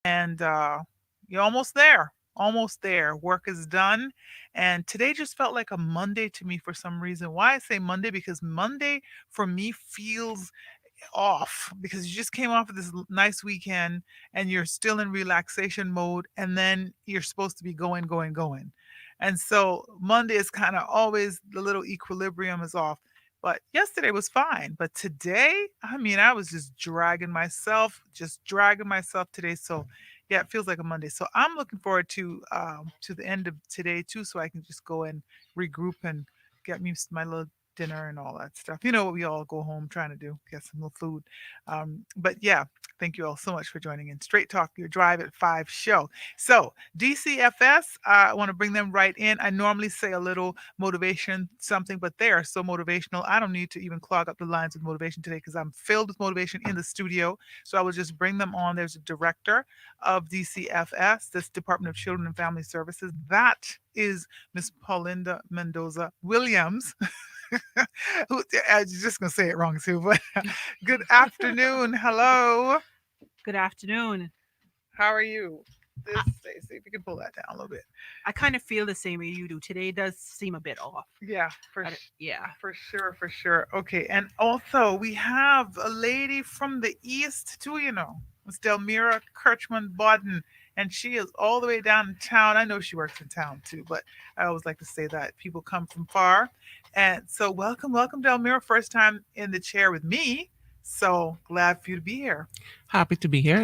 and you're almost there. Almost there. Work is done. And today just felt like a Monday to me for some reason. Why I say Monday? Because Monday for me feels off because you just came off of this nice weekend and you're still in relaxation mode, and then you're supposed to be going. And so Monday is kind of always the little equilibrium is off. But yesterday was fine. But today, I mean, I was just dragging myself today. So yeah, it feels like a Monday. So I'm looking forward to the end of today too, so I can just go and regroup and get me my little dinner and all that stuff. You know what we all go home trying to do, get some little food. But yeah, thank you all so much for joining in. Straight Talk, your Drive at 5 show. So, DCFS, I want to bring them right in. I normally say a little motivation, something, but they are so motivational. I don't need to even clog up the lines with motivation today because I'm filled with motivation in the studio. So, I will just bring them on. There's a director of DCFS, this Department of Children and Family Services. That is Miss Paulinda Mendoza Williams. I was just gonna say it wrong too, but good afternoon. Hello. Good afternoon. How are you? I, This Stacy, if you can pull that down a little bit. I kind of feel the same way you do. Today does seem a bit off. Yeah, Yeah. for sure, for sure. Okay, and also we have a lady from the east too. It's Delmira Kirchman Bodden, and she is all the way down in town. I know she works in town too, but I always like to say that people come from far. And so, welcome, Delmira. First time in the chair with me. So glad for you to be here. Happy to be here.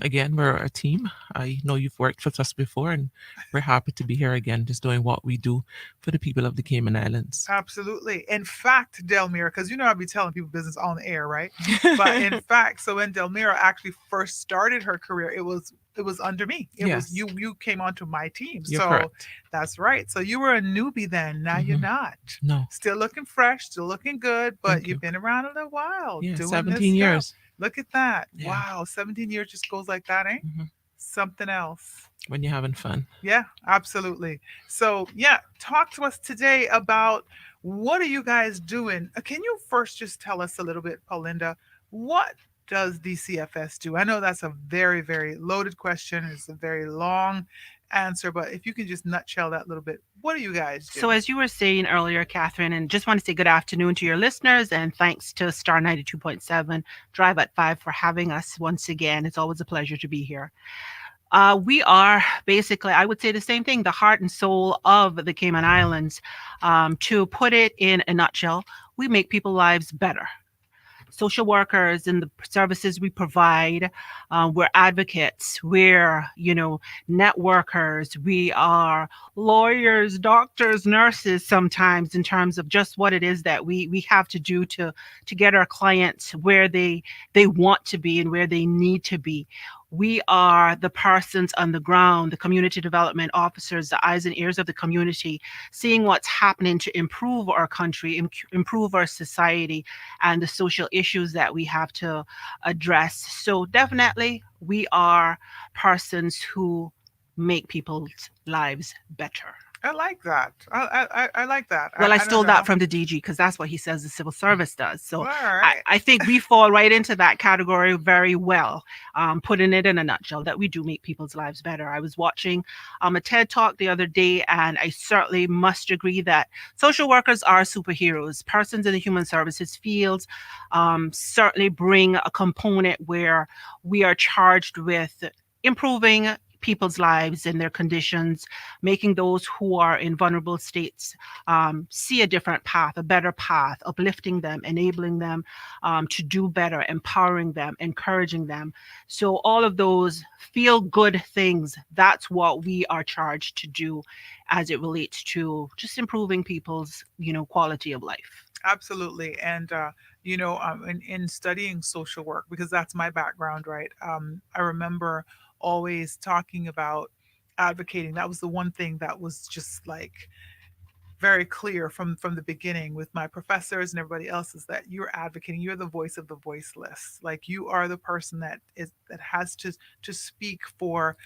Again, we're a team. I know you've worked with us before, and we're happy to be here again, just doing what we do for the people of the Cayman Islands. Absolutely. In fact, Delmira, because I'll be telling people business on the air, right? But in fact, so when Delmira actually first started her career, it was under me. It was Yes, you came onto my team. you're So correct. that's right. So you were a newbie then. Now you're Hmm. not. No, Still looking fresh, still looking good, but thank you've you. been around a little while Yeah, doing this 17 stuff. years. Look at that. Yeah. Wow, 17 years just goes like that, eh? Hmm. Something else. When you're having fun. Yeah, absolutely. So, yeah, talk to us today about what are you guys doing? Can you first just tell us a little bit, Paulinda, what does DCFS do? I know that's a very, very loaded question. It's a very long answer, but if you can just nutshell that a little bit, what do you guys do? So, as you were saying earlier, Catherine, and just want to say good afternoon to your listeners, and thanks to Star 92.7 Drive at 5 for having us once again. It's always a pleasure to be here. We are basically, I would say the same thing, the heart and soul of the Cayman Islands. To put it in a nutshell, we make people's lives better. Social workers and the services we provide. We're advocates. We're, networkers. We are lawyers, doctors, nurses sometimes in terms of just what it is that we have to do to get our clients where they want to be and where they need to be. We are the persons on the ground, the community development officers, the eyes and ears of the community, seeing what's happening to improve our country, improve our society, and the social issues that we have to address. So, definitely, we are persons who make people's lives better. I like that. I like that. Well, I I don't stole that know. from the DG because that's what he says the civil service does. All So right. I think we fall right into that category very well, putting it in a nutshell that we do make people's lives better. I was watching a TED talk the other day, and I certainly must agree that social workers are superheroes. Persons in the human services fields certainly bring a component where we are charged with improving people's lives and their conditions, making those who are in vulnerable states see a different path, a better path, uplifting them, enabling them to do better, empowering them, encouraging them. So, all of those feel good things, that's what we are charged to do as it relates to just improving people's, quality of life. Absolutely. And, in studying social work, because that's my background, right? I remember always talking about advocating. That was the one thing that was just like very clear from the beginning with my professors and everybody else is that you're advocating, you're the voice of the voiceless, like you are the person that has to speak for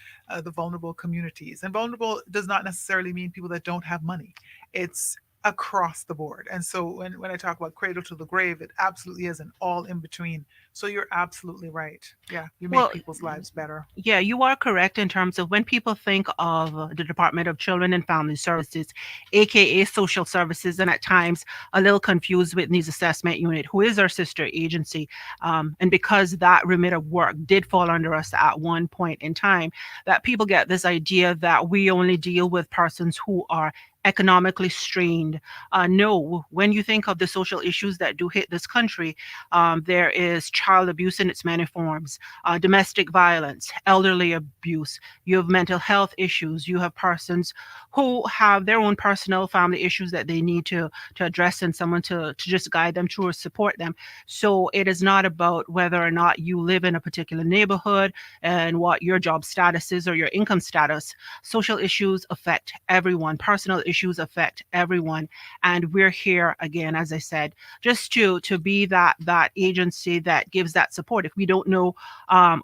the vulnerable communities. And vulnerable does not necessarily mean people that don't have money. It's across the board. And so when I talk about cradle to the grave, it absolutely is an all in between So you're absolutely right. Yeah, you make Well, people's lives better. yeah, you are correct in terms of when people think of the Department of Children and Family Services, aka social services, and at times a little confused with Needs Assessment Unit, who is our sister agency. And because that remit of work did fall under us at one point in time, that people get this idea that we only deal with persons who are economically strained. No, when you think of the social issues that do hit this country, there is child abuse in its many forms, domestic violence, elderly abuse, you have mental health issues, you have persons who have their own personal family issues that they need to address and someone to just guide them through or support them. So it is not about whether or not you live in a particular neighborhood and what your job status is or your income status. Social issues affect everyone, personal issues affect everyone. And we're here again, as I said, just to be that agency that gives that support. If we don't know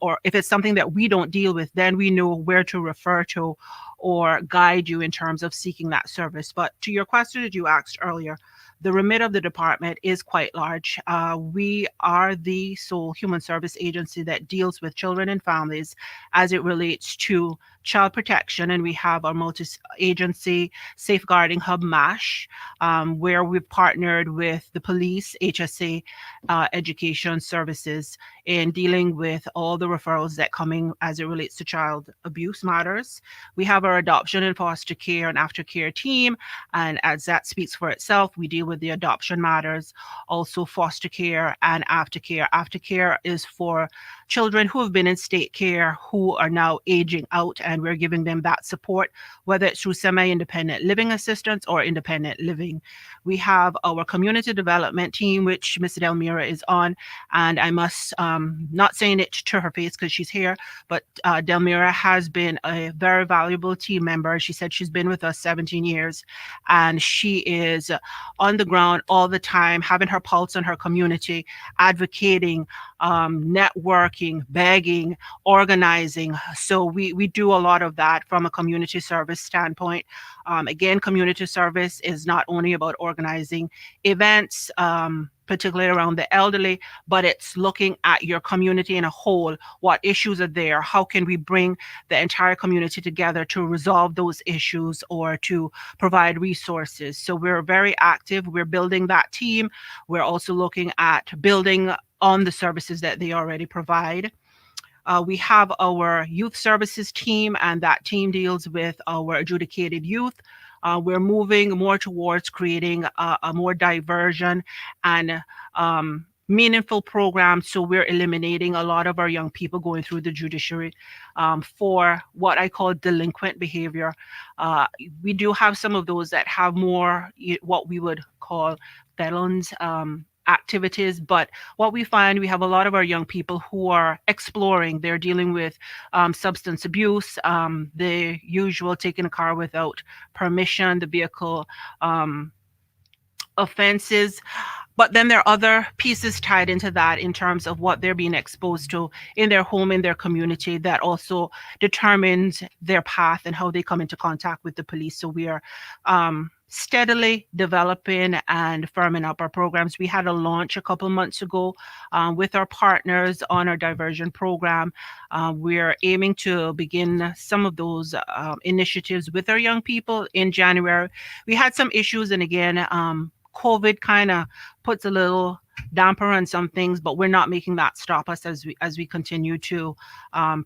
or if it's something that we don't deal with, then we know where to refer to or guide you in terms of seeking that service. But to your question that you asked earlier, the remit of the department is quite large. We are the sole human service agency that deals with children and families as it relates to child protection, and we have our multi-agency safeguarding hub MASH, where we've partnered with the police, HSA, education services in dealing with all the referrals that coming as it relates to child abuse matters. We have our adoption and foster care and aftercare team, and as that speaks for itself, we deal with the adoption matters, also foster care and aftercare. Aftercare is for children who have been in state care who are now aging out, and we're giving them that support, whether it's through semi-independent living assistance or independent living. We have our community development team, which Miss Delmira is on, and I must not saying it to her face because she's here, but Delmira has been a very valuable team member. She said she's been with us 17 years, and she is on the ground all the time, having her pulse on her community, advocating, networking, begging, organizing. So we do a lot of that from a community service standpoint. Again, community service is not only about organizing events, particularly around the elderly, but it's looking at your community in a whole. What issues are there? How can we bring the entire community together to resolve those issues or to provide resources? So we're very active. We're building that team. We're also looking at building on the services that they already provide. We have our youth services team, and that team deals with our adjudicated youth. We're moving more towards creating a more diversion and meaningful program. So we're eliminating a lot of our young people going through the judiciary for what I call delinquent behavior. Uh, we do have some of those that have more what we would call felons. Activities, but what we find, we have a lot of our young people who are exploring. They're dealing with substance abuse, the usual taking a car without permission, the vehicle offenses. But then there are other pieces tied into that in terms of what they're being exposed to in their home, in their community, that also determines their path and how they come into contact with the police. So we are steadily developing and firming up our programs. We had a launch a couple months ago with our partners on our diversion program. We're aiming to begin some of those initiatives with our young people in January. We had some issues, and again, COVID kind of puts a little damper on some things, but we're not making that stop us as we continue to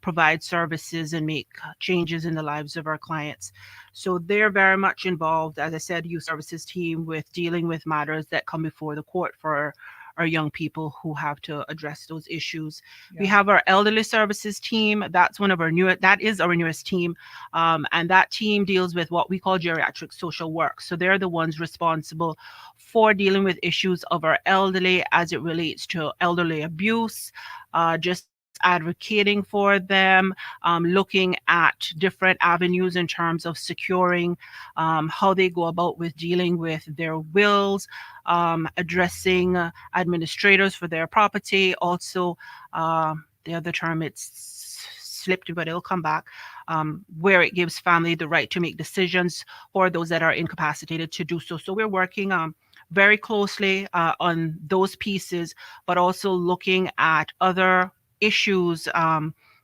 provide services and make changes in the lives of our clients. So they're very much involved, as I said, youth services team with dealing with matters that come before the court for our young people who have to address those issues. We Yeah. have our elderly services team. That is our newest team. And that team deals with what we call geriatric social work. So they're the ones responsible for dealing with issues of our elderly as it relates to elderly abuse, just advocating for them, looking at different avenues in terms of securing how they go about with dealing with their wills, addressing administrators for their property. Also, the other term it's slipped, but it'll come back. Where it gives family the right to make decisions for those that are incapacitated to do so. So we're working very closely on those pieces, but also looking at other issues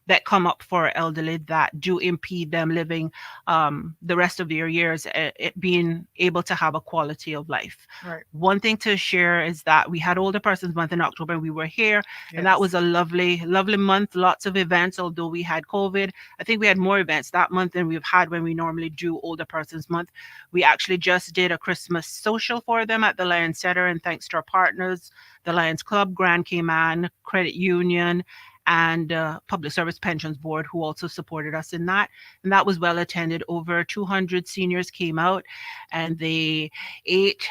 that come up for elderly that do impede them living the rest of their years, it being able to have a quality of life. Right. One thing to share is that we had Older Persons Month in October, and we were here, and that Yes. was a lovely, lovely month. Lots of events, although we had COVID. I think we had more events that month than we've had when we normally do Older Persons Month. We actually just did a Christmas social for them at the Lions Center, and thanks to our partners, the Lions Club, Grand Cayman Credit Union, and Public Service Pensions Board, who also supported us in that. And that was well attended. Over 200 seniors came out, and they ate,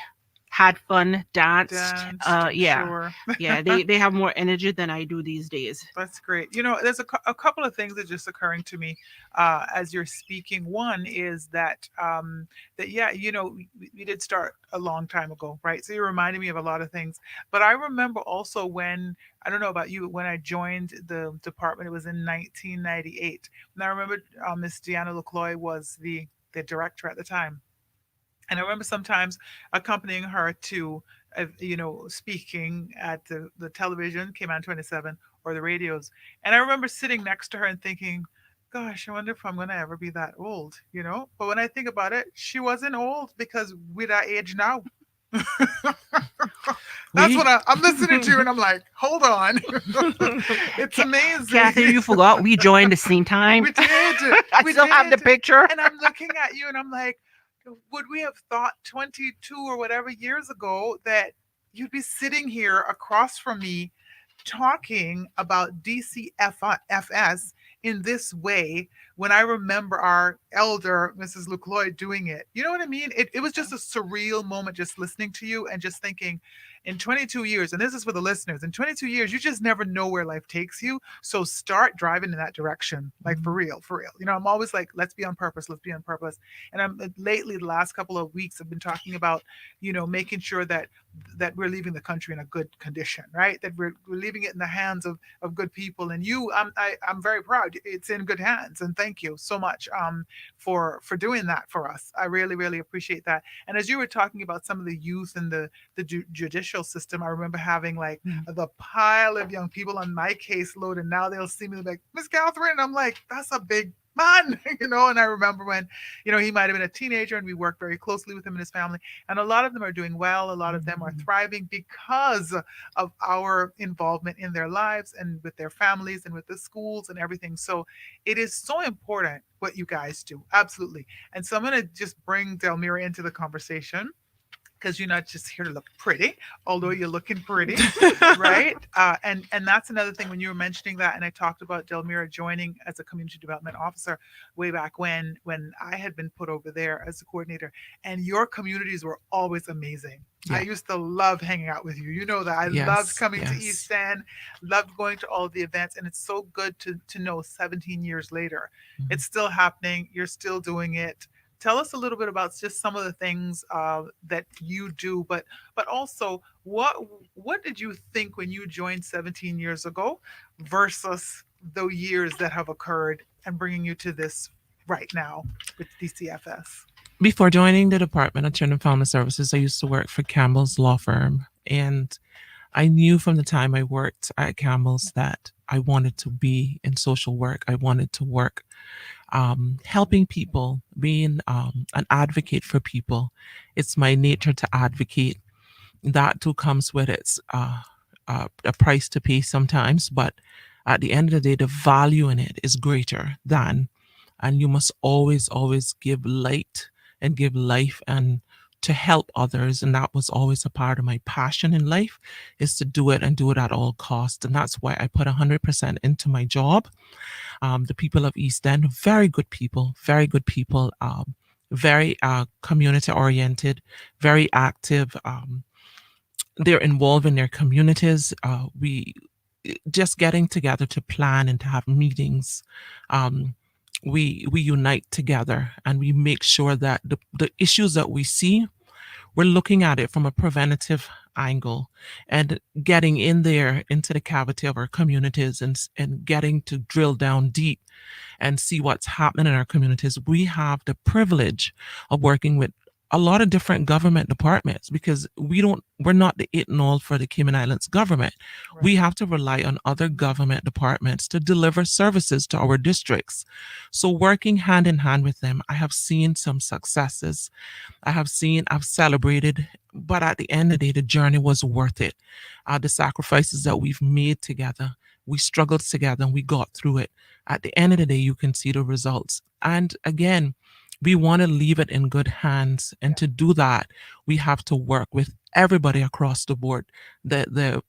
had fun, danced. Danced, I'm Yeah, sure. yeah, they have more energy than I do these days. That's great. There's a couple of things that are just occurring to me as you're speaking. One is that yeah, we did start a long time ago, right? So you reminded me of a lot of things. But I remember also when, I don't know about you, when I joined the department, it was in 1998, and I remember Miss Deanna LaCloy was the director at the time. And I remember sometimes accompanying her to, speaking at the television, Cayman 27, or the radios. And I remember sitting next to her and thinking, gosh, I wonder if I'm going to ever be that old. But when I think about it, she wasn't old because we're that age now. That's We what I'm listening to, and I'm like, hold on. It's Kathy, amazing. you forgot we joined the same time. We did. I We still have the did. picture. And I'm looking at you and I'm like, would we have thought 22 or whatever years ago that you'd be sitting here across from me talking about DCFS in this way when I remember our elder, Mrs. LeCloy, doing it? You know what I mean? It was just a surreal moment just listening to you and just thinking, in 22 years, and this is for the listeners, in 22 years, you just never know where life takes you. So start driving in that direction, like for Mhm. real, for real. I'm always like, let's be on purpose, let's be on purpose. And I'm lately, the last couple of weeks, I've been talking about, making sure that we're leaving the country in a good condition, right? That we're leaving it in the hands of good people. And I'm very proud. It's in good hands. And thank you so much for doing that for us. I really, really appreciate that. And as you were talking about some of the youth and the judicial system, I remember having like Mm. the pile of young people on my caseload, and now they'll see me like, Miss Catherine, and I'm like, that's a big man, And I remember when, he might have been a teenager, and we worked very closely with him and his family. And a lot of them are doing well. A lot of them are Mhm. thriving because of our involvement in their lives and with their families and with the schools and everything. So it is so important what you guys do. Absolutely. And so I'm going to just bring Delmira into the conversation because you're not just here to look pretty, although you're looking pretty, right? And that's another thing when you were mentioning that, and I talked about Delmira joining as a community development officer way back when I had been put over there as a coordinator, and your communities were always amazing. I Yeah. used to love hanging out with you. You know that I loved Yes. coming to Yes. East End, loved going to all the events, and it's so good to know 17 years later, Mhm. it's still happening. You're still doing it. Tell us a little bit about just some of the things that you do, but also what did you think when you joined 17 years ago versus the years that have occurred and bringing you to this right now with DCFS? Before joining the Department of Children and Family Services, I used to work for Campbell's Law Firm. And I knew from the time I worked at Campbell's that I wanted to be in social work. I wanted to work helping people, being an advocate for people. It's my nature to advocate. That too comes with its a price to pay sometimes, but at the end of the day, the value in it is greater than, and you must always, always give light and give life and to help others. And that was always a part of my passion in life, is to do it and do it at all costs. And that's why I put 100% into my job. The people of East End, very good people, very community oriented, very active. They're involved in their communities. We just getting together to plan and to have meetings. Um, we unite together and we make sure that the issues that we see, we're looking at it from a preventative angle and getting in there into the cavity of our communities and getting to drill down deep and see what's happening in our communities. We have the privilege of working with a lot of different government departments because we're not the it and all for the Cayman Islands government. Right. We have to rely on other government departments to deliver services to our districts. So working hand in hand with them, I have seen some successes. I've celebrated, but at the end of the day, the journey was worth it. The sacrifices that we've made together, we struggled together and we got through it. At the end of the day, you can see the results. And again, we want to leave it in good hands. And Yeah. to do that, we have to work with everybody across the board. The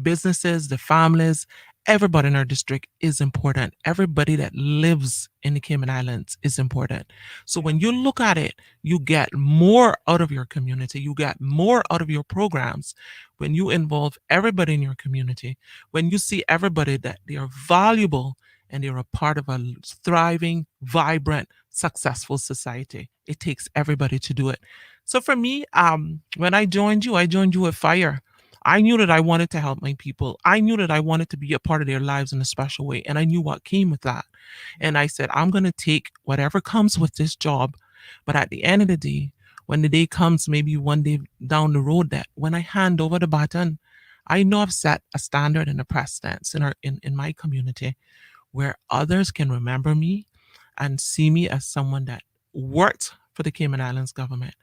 businesses, the families, everybody in our district is important. Everybody that lives in the Cayman Islands is important. So Yeah. when you look at it, you get more out of your community, you get more out of your programs when you involve everybody in your community, when you see everybody that they are valuable and they're a part of a thriving, vibrant, successful society. It takes everybody to do it. So for me, when I joined you with fire. I knew that I wanted to help my people. I knew that I wanted to be a part of their lives in a special way. And I knew what came with that. And I said, I'm going to take whatever comes with this job. But at the end of the day, when the day comes, maybe one day down the road, that when I hand over the baton, I know I've set a standard and a precedence in my community where others can remember me and see me as someone that worked for the Cayman Islands government,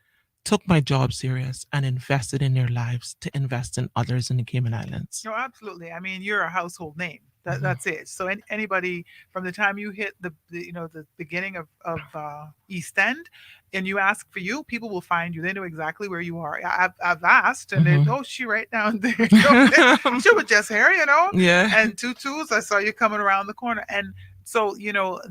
took my job serious, and invested in their lives to invest in others in the Cayman Islands. No, absolutely. I mean, you're a household name. Mhm. That's it. So anybody from the time you hit the beginning of East End, and you ask for you, people will find you. They know exactly where you are. I've asked, and they, Mhm. oh, she right down there. She was just here, Yeah. and tutus. I saw you coming around the corner, and so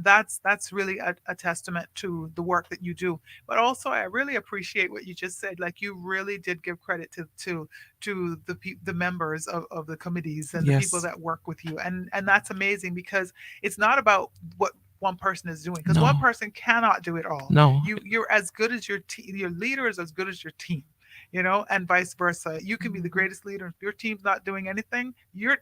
that's really a testament to the work that you do. But also, I really appreciate what you just said. Like you really did give credit to the members of the committees and the people Yes. that work with you, and that's amazing because it's not about what one person is doing because one No. person cannot do it all. No. You're as good as your team. Your leader is as good as your team, and vice versa. You can be the Mhm. greatest leader. If your team's not doing anything, you're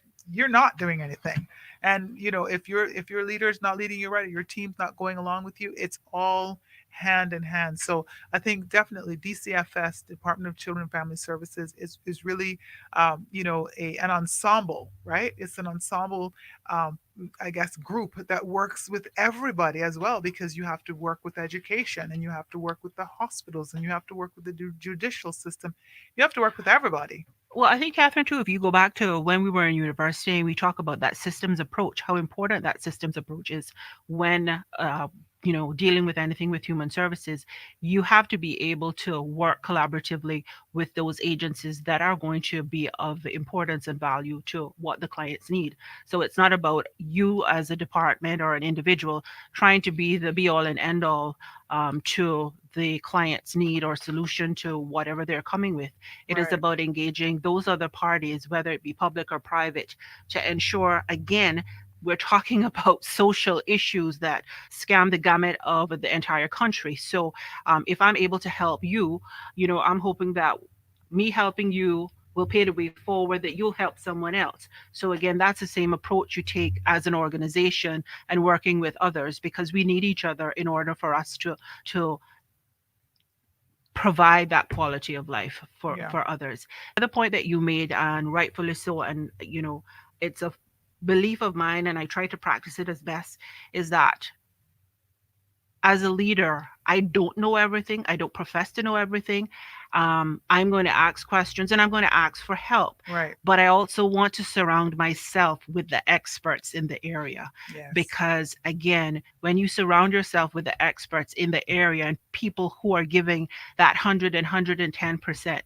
not doing anything. And if your leader is not leading you right, or your team's not going along with you, it's all hand in hand. So I think definitely DCFS, Department of Children and Family Services, is really an ensemble, right? It's an ensemble, um, I guess, group that works with everybody as well, because you have to work with education, and you have to work with the hospitals, and you have to work with the judicial system. You have to work with everybody. Well, I think, Catherine, too, if you go back to when we were in university and we talk about that systems approach, how important that systems approach is when, dealing with anything with human services, you have to be able to work collaboratively with those agencies that are going to be of importance and value to what the clients need. So it's not about you as a department or an individual trying to be the be all and end all to the client's need or solution to whatever they're coming with. It is Right. about engaging those other parties, whether it be public or private, to ensure, again, we're talking about social issues that scan the gamut of the entire country. So, if I'm able to help you, I'm hoping that me helping you will pay the way forward that you'll help someone else. So again, that's the same approach you take as an organization and working with others, because we need each other in order for us to provide that quality of life Yeah. for others. The point that you made, and rightfully so, and it's a belief of mine, and I try to practice it as best, is that as a leader, I don't know everything. I don't profess to know everything. I'm going to ask questions and I'm going to ask for help. Right. But I also want to surround myself with the experts in the area. Yes. Because, again, when you surround yourself with the experts in the area and people who are giving that 110%,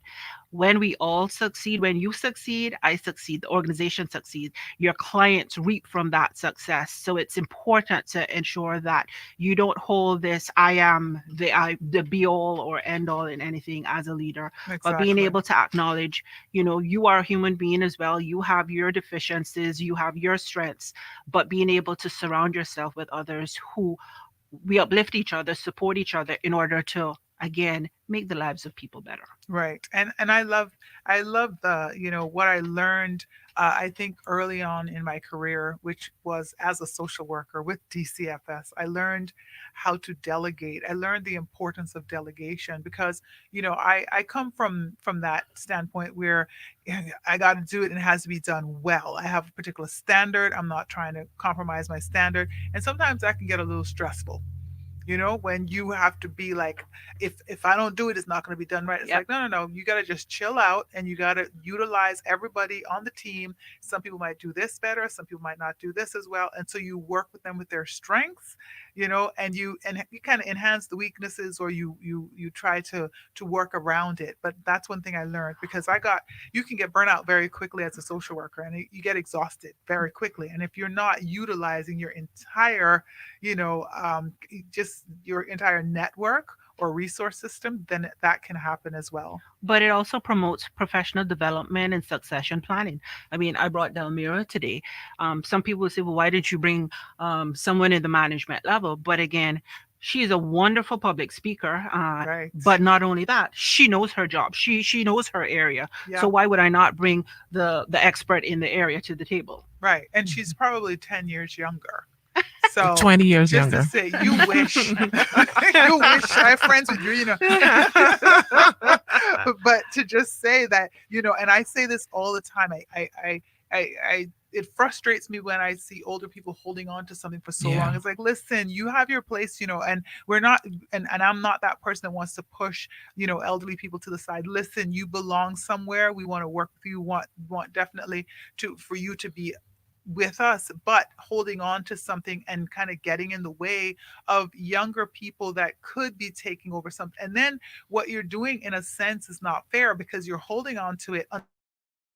when we all succeed, when you succeed, I succeed, the organization succeeds, your clients reap from that success. So it's important to ensure that you don't hold this I am the be all or end all in anything as a leader, but being Exactly. able to acknowledge, you are a human being as well. You have your deficiencies, you have your strengths, but being able to surround yourself with others who we uplift each other, support each other in order to again, make the lives of people better. Right. And I love the, what I learned, I think early on in my career, which was as a social worker with DCFS. I learned how to delegate. I learned the importance of delegation because, I come from that standpoint where I got to do it and it has to be done well. I have a particular standard. I'm not trying to compromise my standard, and sometimes that can get a little stressful, when you have to be like, if I don't do it, it's not going to be done right. It's Yep. like, no, no, no, you got to just chill out and you got to utilize everybody on the team. Some people might do this better, some people might not do this as well, and so you work with them with their strengths, and you kind of enhance the weaknesses, or you try to work around it. But that's one thing I learned, because you can get burnt out very quickly as a social worker, and you get exhausted very quickly, and if you're not utilizing your entire, just your entire network or resource system, then that can happen as well. But it also promotes professional development and succession planning. I mean, I brought Delmira today. Some people will say, well, why didn't you bring someone in the management level? But again, she is a wonderful public speaker. Right. But not only that, she knows her job. She knows her area. So Yeah. why would I not bring the expert in the area to the table? Right. And she's Mhm. probably 10 years younger. So 20 years just to younger. say, you wish, you wish I have friends with you. But to just say that, and I say this all the time, it frustrates me when I see older people holding on to something for so long. Yeah. It's like, listen, you have your place, and we're not, and I'm not that person that wants to push, elderly people to the side. Listen, you belong somewhere. We want to work with you. Want definitely for you to be with us, but holding on to something and kind of getting in the way of younger people that could be taking over something. And then what you're doing, in a sense, is not fair, because you're holding on to it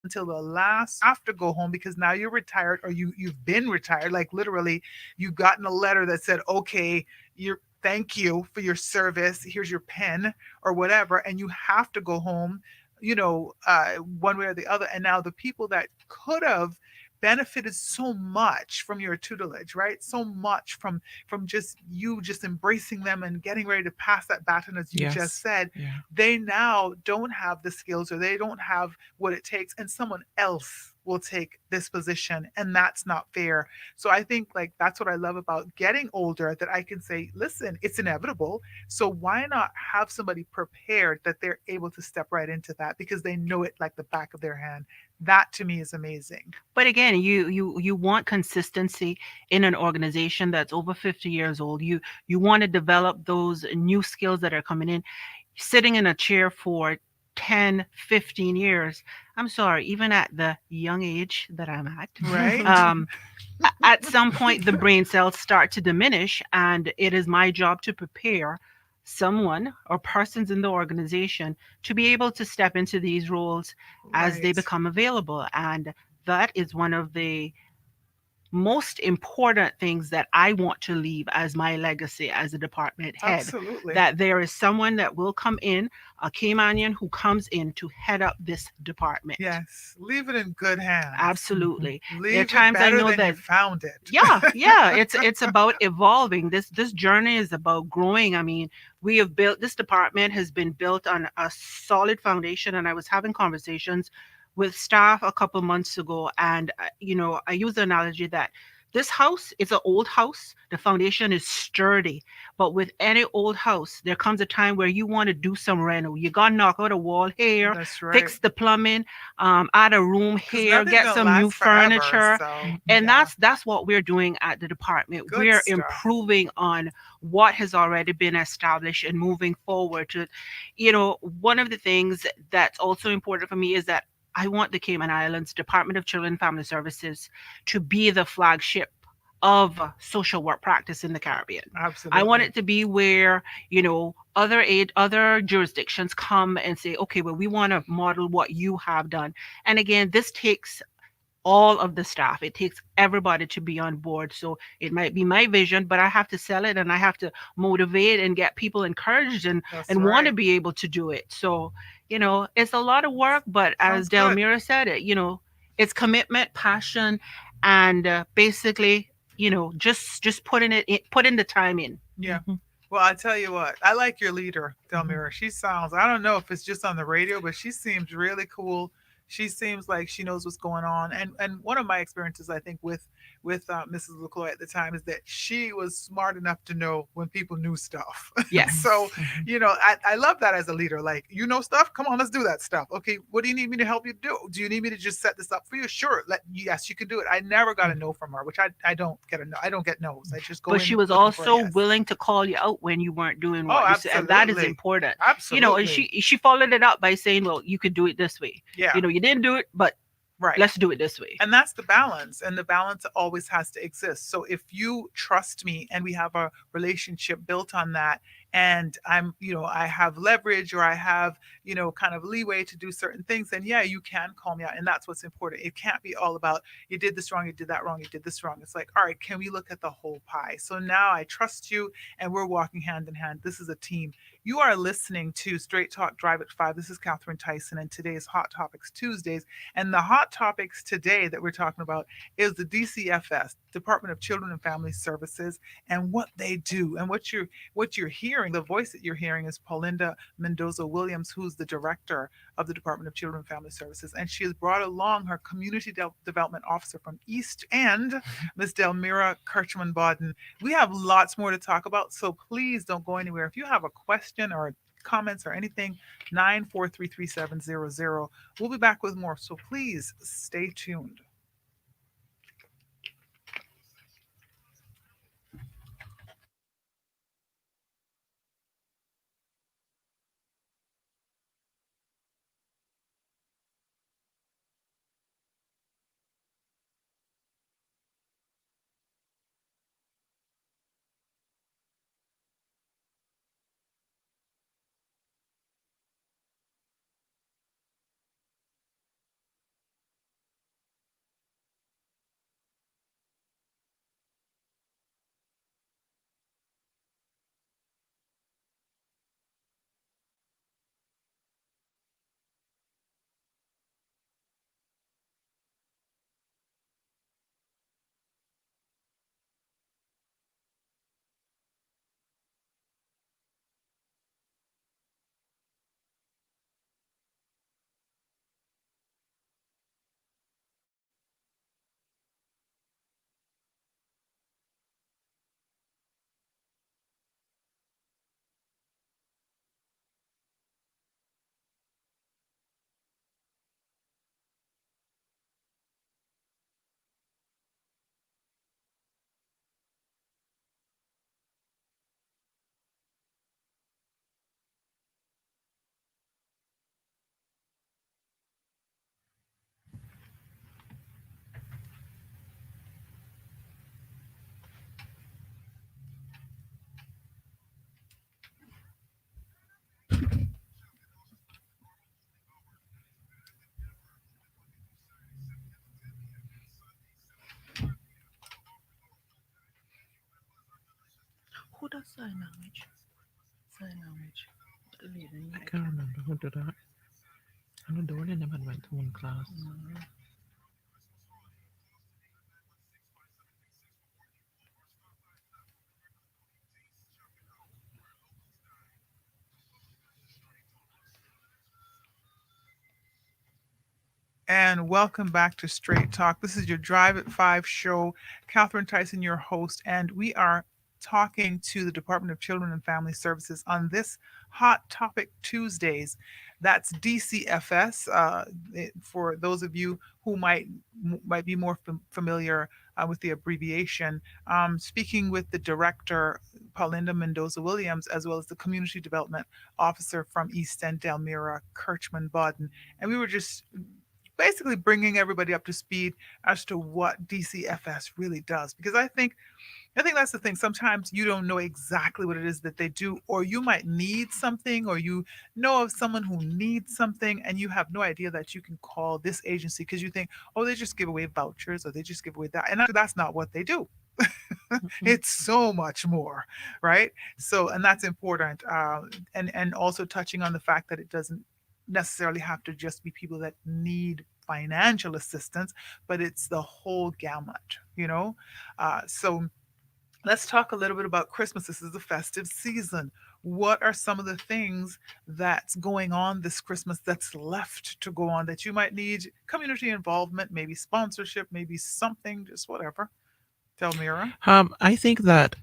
until the last have to go home, because now you're retired, or you've been retired. Like, literally, you've gotten a letter that said, okay, you're thank you for your service, here's your pen or whatever, and you have to go home, one way or the other. And now the people that could have benefited so much from your tutelage, right? So much from just embracing them and getting ready to pass that baton, as you just Yes. said. Yeah. They now don't have the skills, or they don't have what it takes, and someone else will take this position, and that's not fair. So I think, like, that's what I love about getting older, that I can say, listen, it's inevitable, so why not have somebody prepared that they're able to step right into that, because they know it like the back of their hand. That to me is amazing. But again, you want consistency in an organization that's over 50 years old. You want to develop those new skills that are coming in. Sitting in a chair for 10, 15 years. I'm sorry, even at the young age that I'm at, Right. um, at some point the brain cells start to diminish, and it is my job to prepare someone or persons in the organization to be able to step into these roles as they Right. become available. And that is one of the most important things that I want to leave as my legacy as a department head. Absolutely. That there is someone that will come in, a Caymanian who comes in to head up this department. Yes, leave it in good hands. Mhm. Absolutely. There are Leave it times I better know than you that, found it. yeah, yeah, it's about evolving. This journey is about growing. I mean, we have built, this department has been built on a solid foundation, and I was having conversations with staff a couple months ago, and I use the analogy that this house is an old house. The foundation is sturdy, but with any old house, there comes a time where you want to do some reno. You gotta knock out a wall here, That's right. fix the plumbing, add a room Because here, nothing's get gonna some new last forever. furniture. So And yeah, that's what we're doing at the department. good We're stuff. improving on what has already been established and moving forward to, one of the things that's also important for me is that I want the Cayman Islands Department of Children and Family Services to be the flagship of social work practice in the Caribbean. I want Absolutely. it to be where, other jurisdictions come and say, okay, well, we want to model what you have done. And again, this takes all of the staff. It takes everybody to be on board. So it might be my vision, but I have to sell it, and I have to motivate and get people encouraged and That's want to right. be able to do it. So, it's a lot of work, but as Sounds good. Delmira said it, it's commitment, passion, and basically, just putting the time in. Yeah. Mhm. Well, I tell you what, I like your leader, Delmira. She sounds, I don't know if it's just on the radio, but she seems really cool. She seems like she knows what's going on. And one of my experiences, I think, with Mrs. LaCroix at the time is that she was smart enough to know when people knew stuff. So, Yes. I love that as a leader. Like, you know stuff? Come on, let's do that stuff. Okay, what do you need me to help you do? Do you need me to just set this up for you? Sure. Yes, you can do it. I never got a no from her, which I don't get a no. I don't get no's. I just go But she in was looking for a also yes. willing to call you out when you weren't doing Oh, what you said, and that is absolutely. important. And Absolutely. she followed it up by saying, "Well, you could do it this way. Yeah, You didn't do it, but right. let's do it this way." And that's the balance, and the balance always has to exist. So if you trust me and we have a relationship built on that, and I have leverage, or I have, kind of leeway to do certain things, then yeah, you can call me out. And that's what's important. It can't be all about, you did this wrong, you did that wrong, you did this wrong. It's like, all right, can we look at the whole pie? So now I trust you, and we're walking hand in hand. This is a team. You are listening to Straight Talk Drive at 5. This is Catherine Tyson, and today's Hot Topics Tuesdays. And the hot topics today that we're talking about is the DCFS, Department of Children and Family Services, and what they do. And what you're hearing, the voice that you're hearing, is Paulinda Mendoza Williams, who's the director of the Department of Children and Family Services. And she has brought along her community development officer from East End, Ms. Delmira Kirchman Bodden. We have lots more to talk about, so please don't go anywhere. If you have a question or comments or anything, 9433700. We'll be back with more, so please stay tuned. Who does sign language? Sign language. The lady I like. can't remember who did that. I know the one never went to one class. And welcome back to Straight Talk. This is your Drive at 5 show. Catherine Tyson, your host, and we are talking to the Department of Children and Family Services on this Hot Topic Tuesdays. That's DCFS. For those of you who might be more familiar with the abbreviation, speaking with the director, Paulinda Mendoza Williams, as well as the community development officer from East End, Delmira Kirchman Bodden. And we were just basically bringing everybody up to speed as to what DCFS really does, because I think that's the thing. Sometimes you don't know exactly what it is that they do, or you might need something, or you know of someone who needs something, and you have no idea that you can call this agency because you think, oh, they just give away vouchers, or they just give away that. And actually, that's not what they do. Mhm. It's so much more, right? So, and that's important. And also touching on the fact that it doesn't necessarily have to just be people that need financial assistance, but it's the whole gamut. So Let's talk a little bit about Christmas. This is the festive season. What are some of the things that's going on this Christmas that's left to go on that you might need community involvement, maybe sponsorship, maybe something, just whatever? Tell Mira. I think that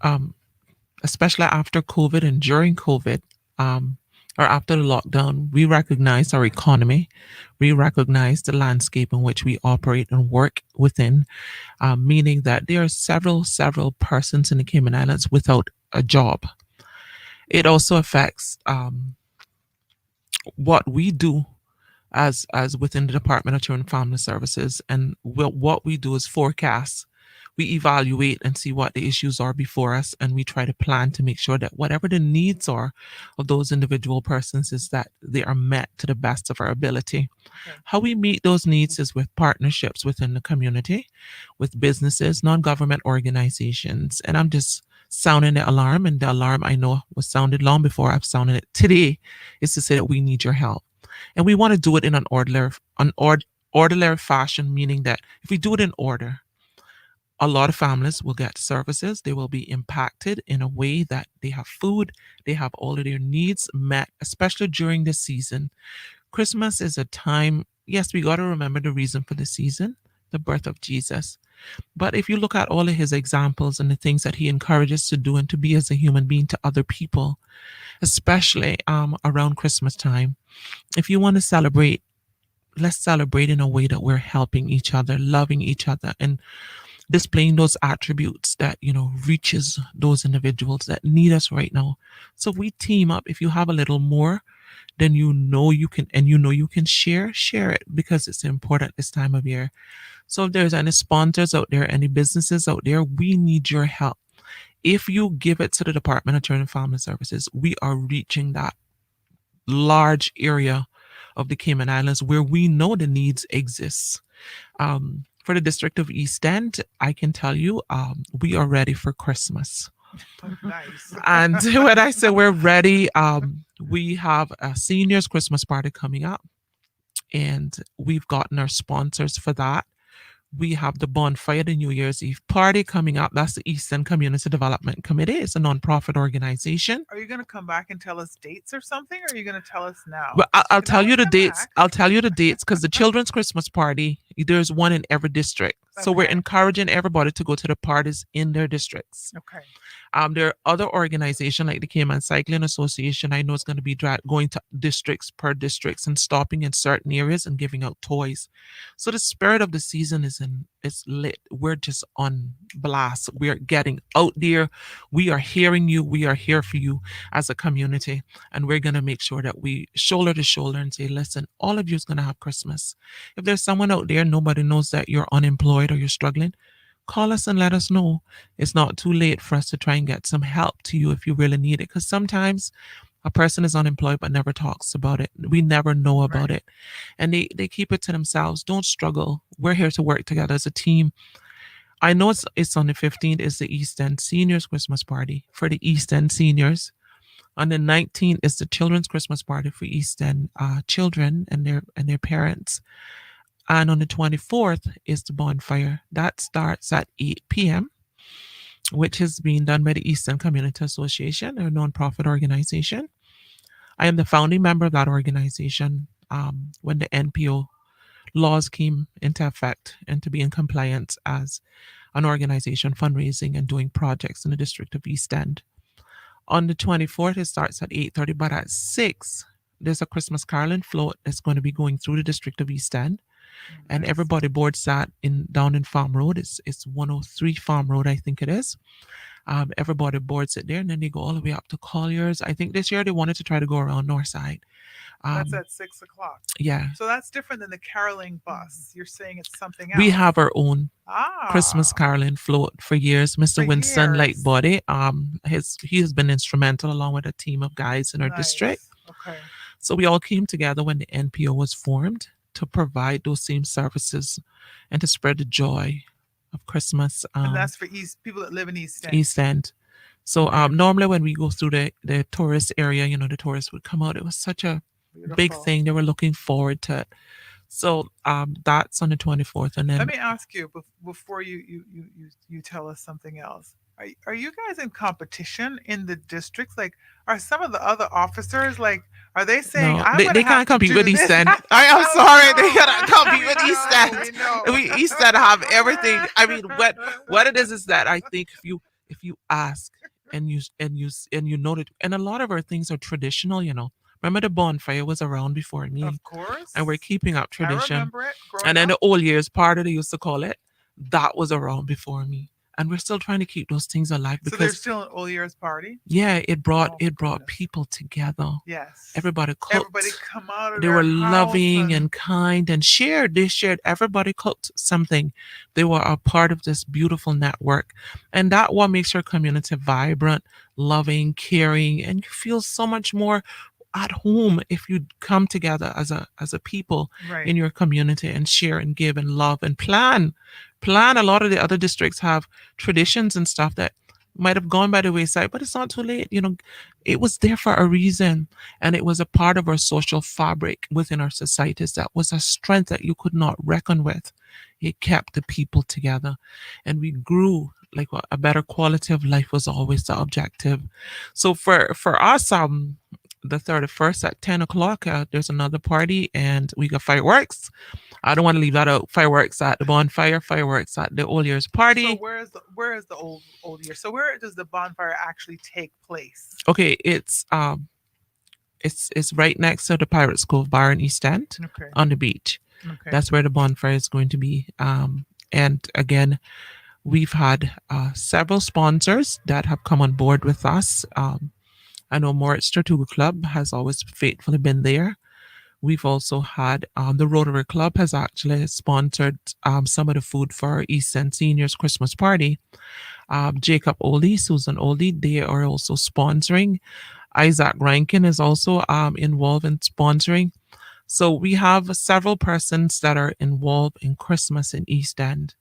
especially after COVID and during COVID, um, or after the lockdown, we recognize our economy. We recognize the landscape in which we operate and work within, meaning that there are several persons in the Cayman Islands without a job. It also affects what we do as within the Department of Children and Family Services, and what we do is forecast. We evaluate and see what the issues are before us, and we try to plan to make sure that whatever the needs are of those individual persons is that they are met to the best of our ability. Okay. How we meet those needs is with partnerships within the community, with businesses, non-government organizations, and I'm just sounding the alarm, and the alarm I know was sounded long before I've sounded it today, is to say that we need your help, and we want to do it in an orderly fashion, meaning that if we do it in order, a lot of families will get services. They will be impacted in a way that they have food, they have all of their needs met, especially during the season. Christmas is a time, yes, we got to remember the reason for the season, the birth of Jesus. But if you look at all of his examples and the things that he encourages to do and to be as a human being to other people, especially around Christmas time, if you want to celebrate, let's celebrate in a way that we're helping each other, loving each other, and displaying those attributes that reaches those individuals that need us right now. So we team up. If you have a little more, then you can, and you can share it, because it's important this time of year. So if there's any sponsors out there, any businesses out there, we need your help. If you give it to the Department of Children and Family Services, we are reaching that large area of the Cayman Islands where we know the needs exist. For the District of East End, I can tell you, we are ready for Christmas. Oh, nice. And when I say we're ready, we have a seniors Christmas party coming up, and we've gotten our sponsors for that. We have the bonfire, the New Year's Eve party coming up. That's the Eastern Community Development Committee. It's a nonprofit organization. Are you going to come back and tell us dates or something? Or are you going to tell us now? But I'll You can tell you always the come dates. back. I'll tell you the dates because the children's Christmas party, there's one in every district. So we're Okay. encouraging everybody to go to the parties in their districts. Okay. There are other organizations like the Cayman Cycling Association. I know it's going to be going to districts per districts and stopping in certain areas and giving out toys. So the spirit of the season is lit. We're just on blast. We're getting out there. We are hearing you. We are here for you as a community, and we're going to make sure that we shoulder to shoulder and say, listen, all of you is going to have Christmas. If there's someone out there, nobody knows that you're unemployed or you're struggling, call us and let us know. It's not too late for us to try and get some help to you if you really need it. Because sometimes a person is unemployed but never talks about it. We never know about Right. it. And they keep it to themselves. Don't struggle. We're here to work together as a team. I know it's on the 15th is the East End Seniors Christmas Party for the East End seniors. On the 19th is the Children's Christmas Party for East End children and their parents. And on the 24th is the bonfire. That starts at 8 p.m., which is being done by the Eastern Community Association, a nonprofit organization. I am the founding member of that organization when the NPO laws came into effect and to be in compliance as an organization fundraising and doing projects in the district of East End. On the 24th, it starts at 8:30, but at 6, there's a Christmas caroling float that's going to be going through the district of East End, Mm, and nice. everybody boards that in down in Farm Road. It's 103 Farm Road, I think it is. Everybody boards it there, and then they go all the way up to Colliers. I think this year they wanted to try to go around Northside. That's Um, at 6 o'clock. yeah, So that's different than the caroling bus. You're saying it's something we else. have our own Christmas Ah, caroling float for years. Mr. for Winston years. Lightbody, he has been instrumental along with a team of guys in our district. Nice. Okay. So we all came together when the NPO was formed to provide those same services and to spread the joy of Christmas. And that's for East people that live in East End. East End. So Okay. normally when we go through the tourist area, the tourists would come out. It was such a big Beautiful. thing. They were looking forward to it. So that's on the 24th. And Let then me ask you before you tell us something else. are you guys in competition in the districts? Like, are some of the other officers like, are they saying No, I'm they gonna have can't to compete do with this? East End. I am sorry, they cannot No, compete we with East know, End. we know. We East End have everything. I mean, what it is that I think if you ask and you know it, and a lot of our things are traditional. Remember the bonfire was around before me, Of and we're course, keeping up I tradition. remember it And growing then up. the old years party they used to call it, that was around before me, and we're still trying to keep those things alive So there's because still an all year's party. yeah, Oh it brought goodness, people together. yes. Everybody Everybody cooked. come out of They their were house loving and and kind and shared. They shared. Everybody cooked something. They were a part of this beautiful network. And that what makes your community vibrant, loving, caring, and you feel so much more at home if you come together as a people right, in your community and share and give and love and plan. A lot of the other districts have traditions and stuff that might have gone by the wayside, but it's not too late. It was there for a reason, and it was a part of our social fabric within our societies that was a strength that you could not reckon with. It kept the people together, and we grew. Like a better quality of life was always the objective. So for us, the 31st at 10 o'clock, there's another party, and we got fireworks. I don't want to leave that out. Fireworks at the bonfire, fireworks at the Old Year's so party. where is the old year? So where does the bonfire actually take place? Okay, it's right next to the Pirates Cove Bar in East End Okay, on the beach. okay. That's where the bonfire is going to be. And again, we've had several sponsors that have come on board with us. I know Moritz Tortuga Club has always faithfully been there. We've also had the Rotary Club has actually sponsored some of the food for our East End Seniors Christmas party. Jacob Oldie, Susan Oldie, they are also sponsoring. Isaac Rankin is also involved in sponsoring. So we have several persons that are involved in Christmas in East End.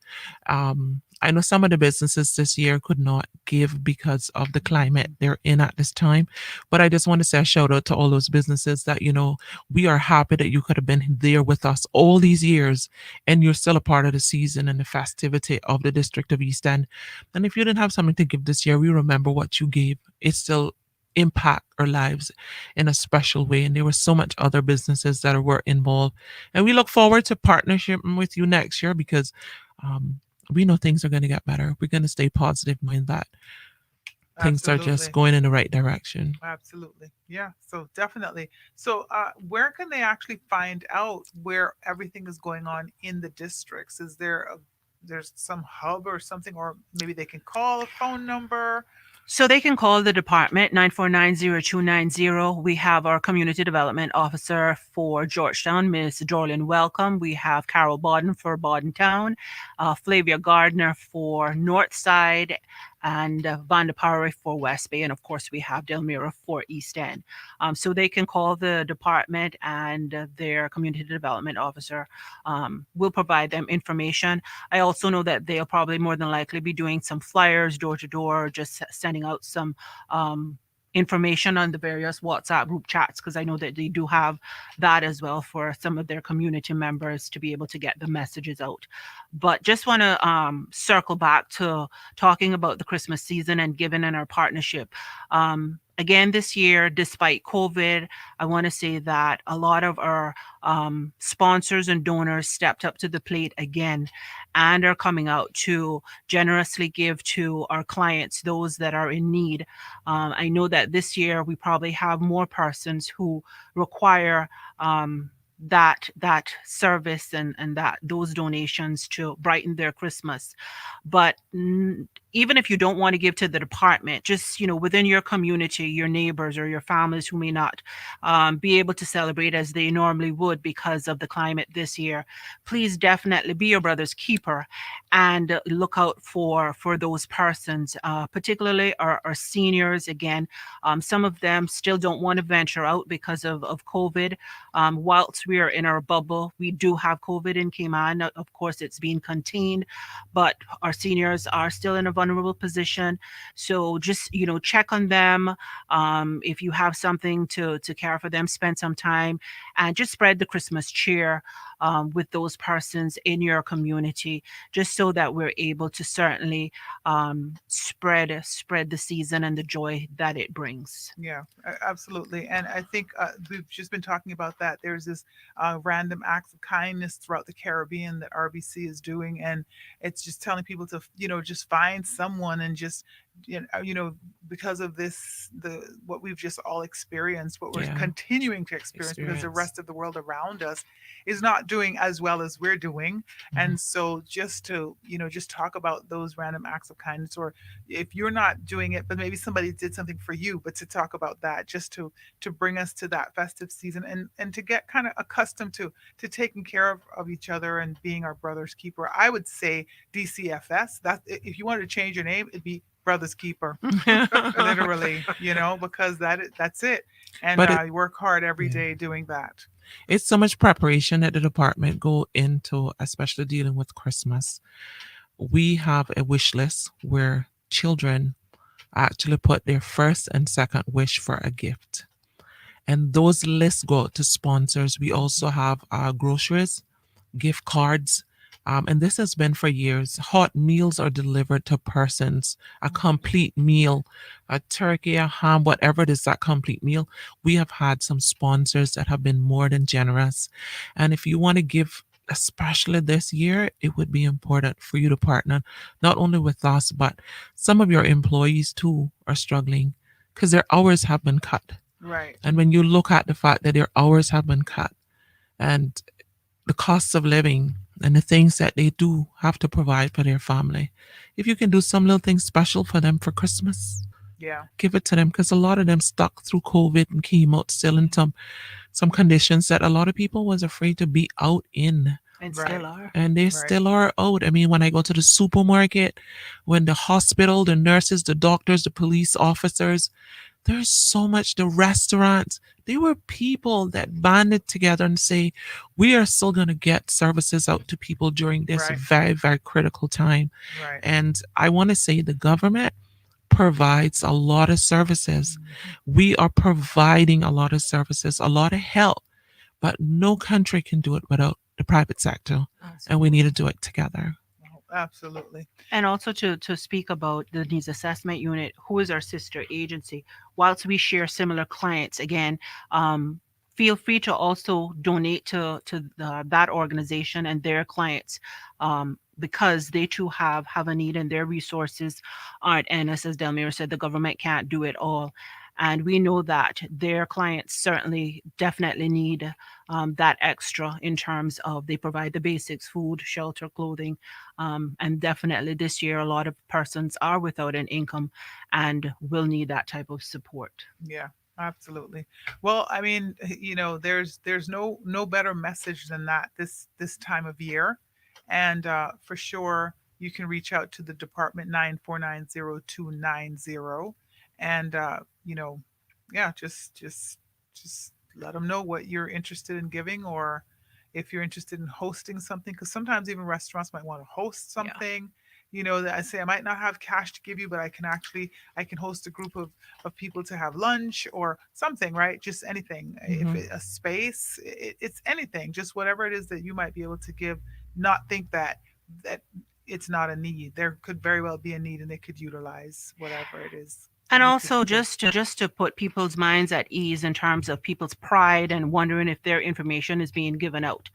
I know some of the businesses this year could not give because of the climate they're in at this time. But I just want to say a shout out to all those businesses that, we are happy that you could have been there with us all these years and you're still a part of the season and the festivity of the District of East End. And if you didn't have something to give this year, we remember what you gave. It still impact our lives in a special way. And there were so much other businesses that were involved. And we look forward to partnership with you next year because um, we know things are going to get better. We're going to stay positive, knowing that things are just Absolutely. going in the right direction. Absolutely. Yeah. So definitely. So where can they actually find out where everything is going on in the districts? There's some hub or something, or maybe they can call a phone number? So they can call the department 9490290. We have our community development officer for Georgetown, Miss Dorlin Welcome. We have Carol Bodden for Boddentown, Flavia Gardner for Northside, and Vanda Powery for West Bay. And of course, we have Delmira for East End. So they can call the department, and their community development officer will provide them information. I also know that they'll probably more than likely be doing some flyers door to door, just sending out some information on the various WhatsApp group chats, because I know that they do have that as well for some of their community members to be able to get the messages out. But just want to circle back to talking about the Christmas season and giving in our partnership. Again, this year, despite COVID, I want to say that a lot of our sponsors and donors stepped up to the plate again and are coming out to generously give to our clients, those that are in need. I know that this year we probably have more persons who require that service and that those donations to brighten their Christmas. But even if you don't want to give to the department, just within your community, your neighbors or your families who may not be able to celebrate as they normally would because of the climate this year, please definitely be your brother's keeper and look out for those persons, particularly our seniors. Again, some of them still don't want to venture out because of COVID. Whilst we are in our bubble, we do have COVID in Cayman. Of course, it's being contained, but our seniors are still in a vulnerable position. So just, check on them. If you have something to care for them, spend some time and just spread the Christmas cheer with those persons in your community, just so that we're able to certainly spread the season and the joy that it brings. Yeah, absolutely. And I think we've just been talking about that. There's this random acts of kindness throughout the Caribbean that RBC is doing, and it's just telling people to, just find someone and just, because of this, the what we've just all experienced, what we're Yeah, continuing to experience, because the experience. rest of the world around us is not doing as well as we're doing. Mhm. And so just to, just talk about those random acts of kindness, or if you're not doing it but maybe somebody did something for you, but to talk about that, just to bring us to that festive season, and to get kind of accustomed to taking care of each other and being our brother's keeper. I would say DCFS. That if you wanted to change your name, it'd be brother's keeper, literally, because that's it. And But it, you work hard every yeah, day doing that. it's so much preparation that the department go into, especially dealing with Christmas. We have a wish list where children actually put their first and second wish for a gift. And those lists go out to sponsors. We also have groceries, gift cards. And this has been for years. Hot meals are delivered to persons, a complete meal, a turkey, a ham, whatever it is, that complete meal. We have had some sponsors that have been more than generous. And if you want to give, especially this year, it would be important for you to partner not only with us, but some of your employees too are struggling because their hours have been cut. Right. And when you look at the fact that their hours have been cut and the costs of living and the things that they do have to provide for their family, if you can do some little thing special for them for Christmas, Yeah. give it to them because a lot of them stuck through COVID and chemo still in some conditions that a lot of people was afraid to be out in. And Right. still are. And they Right. still are out. I mean, when I go to the supermarket, when the hospital, the nurses, the doctors, the police officers, there's so much, the restaurants, they were people that banded together and say, we are still going to get services out to people during this Right. very, very critical time. Right. And I want to say the government provides a lot of services. Mhm. We are providing a lot of services, a lot of help, but no country can do it without the private sector. And we need to do it together. Oh, absolutely. And also to speak about the needs assessment unit, who is our sister agency. Whilst we share similar clients, again, feel free to also donate to that organization and their clients, because they too have a need and their resources aren't. And as Delmira said, the government can't do it all. And we know that their clients certainly definitely need that extra in terms of they provide the basics: food, shelter, clothing. And definitely this year, a lot of persons are without an income and will need that type of support. Yeah, absolutely. Well, I mean, there's no better message than that this time of year, and for sure you can reach out to the department 9490290, and yeah, just let them know what you're interested in giving, or if you're interested in hosting something, because sometimes even restaurants might want to host Yeah. something. That I say I might not have cash to give you, but I can host a group of people to have lunch or something, right? Just anything. If Mhm. a space, it's anything, just whatever it is that you might be able to give. Not think that it's not a need. There could very well be a need, and they could utilize whatever it is And that you could also give. just to put people's minds at ease in terms of people's pride and wondering if their information is being given out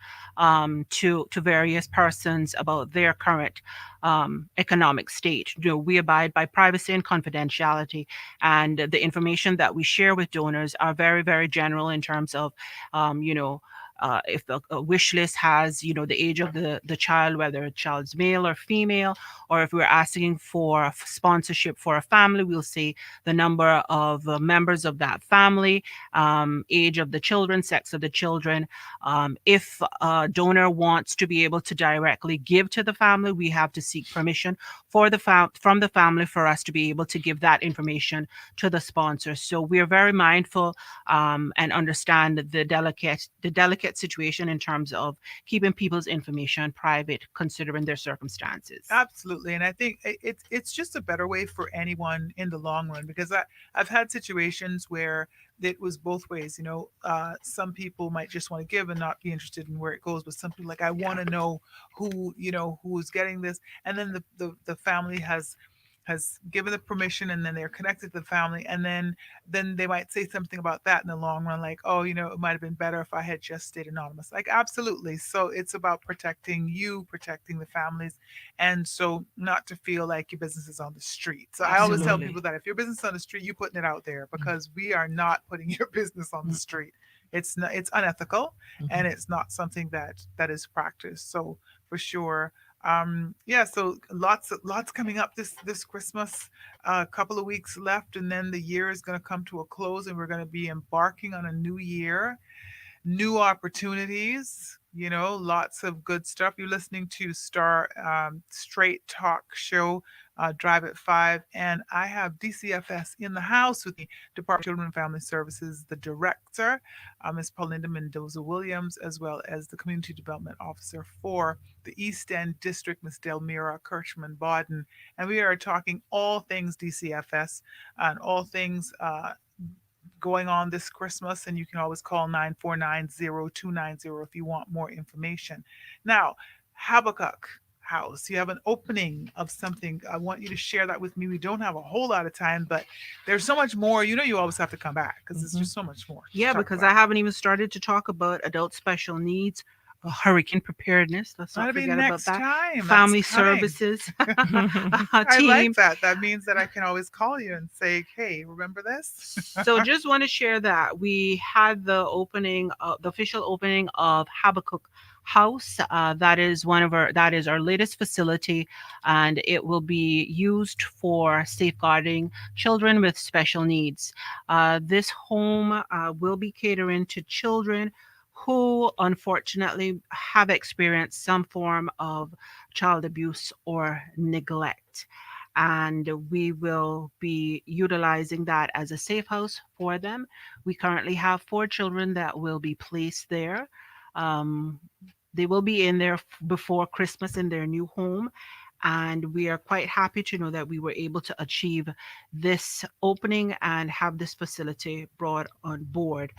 to various persons about their current economic state. We abide by privacy and confidentiality, and the information that we share with donors are very, very general in terms of, um, you know. If a wish list has, the age of the child, whether a child's male or female, or if we're asking for sponsorship for a family, we'll say the number of members of that family, age of the children, sex of the children. If a donor wants to be able to directly give to the family, we have to seek permission from the family for us to be able to give that information to the sponsor. So we are very mindful and understand the delicate delicate situation in terms of keeping people's information private considering their circumstances. Absolutely, and I think it's just a better way for anyone in the long run because I've had situations where it was both ways. Some people might just want to give and not be interested in where it goes, but some people like I want Yeah. to know who's getting this, and then the family has given the permission, and then they're connected to the family, and then they might say something about that in the long run, like, oh, it might have been better if I had just stayed anonymous. Like, absolutely. So it's about protecting you, protecting the families, and so not to feel like your business is on the street. So I always tell Mhm. Absolutely. people that if your business is on the street, you putting it out there because we are not putting your business on the Mm. street. It's not, it's unethical, and Mhm. it's not something that is practiced. So for sure. Yeah, so lots coming up this Christmas. A couple of weeks left, and then the year is going to come to a close, and we're going to be embarking on a new year, new opportunities, lots of good stuff. You're listening to Star Straight Talk Show, Drive at 5, and I have DCFS in the house with me, Department of Children and Family Services, the director, Ms. Paulinda Mendoza Williams, as well as the Community Development Officer for the East End District, Ms. Delmira Kirchman Bodden. And we are talking all things DCFS and all things going on this Christmas, and you can always call 949-0290 if you want more information. Now, Habakkuk House, you have an opening of something. I want you to share that with me. We don't have a whole lot of time, but there's so much more. You always have to come back because there's Mhm. just so much more to Yeah, talk because I about. haven't even started to talk about adult special needs, hurricane preparedness. Let's not That'll be forget about next that. time. That's Family coming. services I like team. that. That means that I can always call you and say, hey, remember this? So just want to share that we had the official opening of Habakkuk House. That is our latest facility, and it will be used for safeguarding children with special needs. This home will be catering to children who unfortunately have experienced some form of child abuse or neglect, and we will be utilizing that as a safe house for them. We currently have 4 children that will be placed there. Um, they will be in there before Christmas in their new home. And we are quite happy to know that we were able to achieve this opening and have this facility brought on board.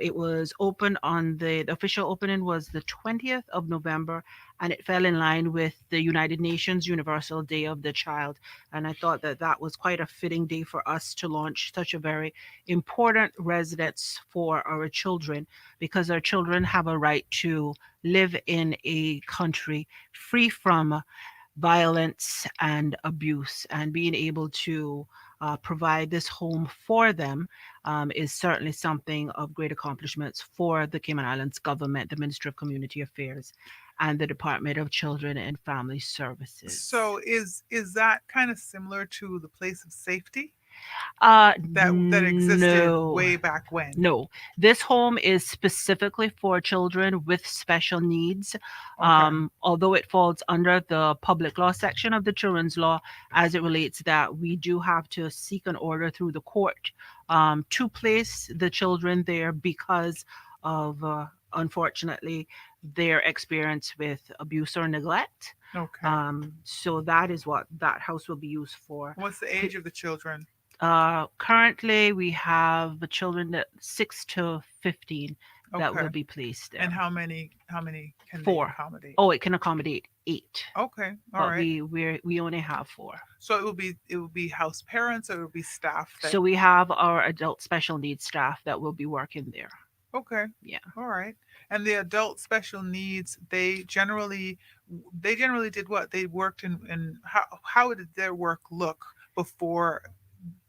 It was open on the official opening was the 20th of November, and it fell in line with the United Nations Universal Day of the Child. And I thought that that was quite a fitting day for us to launch such a very important residence for our children, because our children have a right to live in a country free from violence and abuse, and being able to provide this home for them is certainly something of great accomplishments for the Cayman Islands government, the Ministry of Community Affairs, and the Department of Children and Family Services. So is that kind of similar to the place of safety that existed No. way back when? No, this home is specifically for children with special needs. Okay. Although it falls under the public law section of the children's law, as it relates that we do have to seek an order through the court to place the children there because of, unfortunately, their experience with abuse or neglect. Okay. So that is what that house will be used for. What's the age of the children? Currently, we have the children that 6 to 15 that Okay. will be placed And there. how many can they 4. accommodate? Oh, it can accommodate 8, Okay. All but right. we only have 4. So it will be house parents, or it will be staff that. So we have our adult special needs staff that will be working there. Okay. Yeah. All right. And the adult special needs, they generally did what? They worked in how did their work look before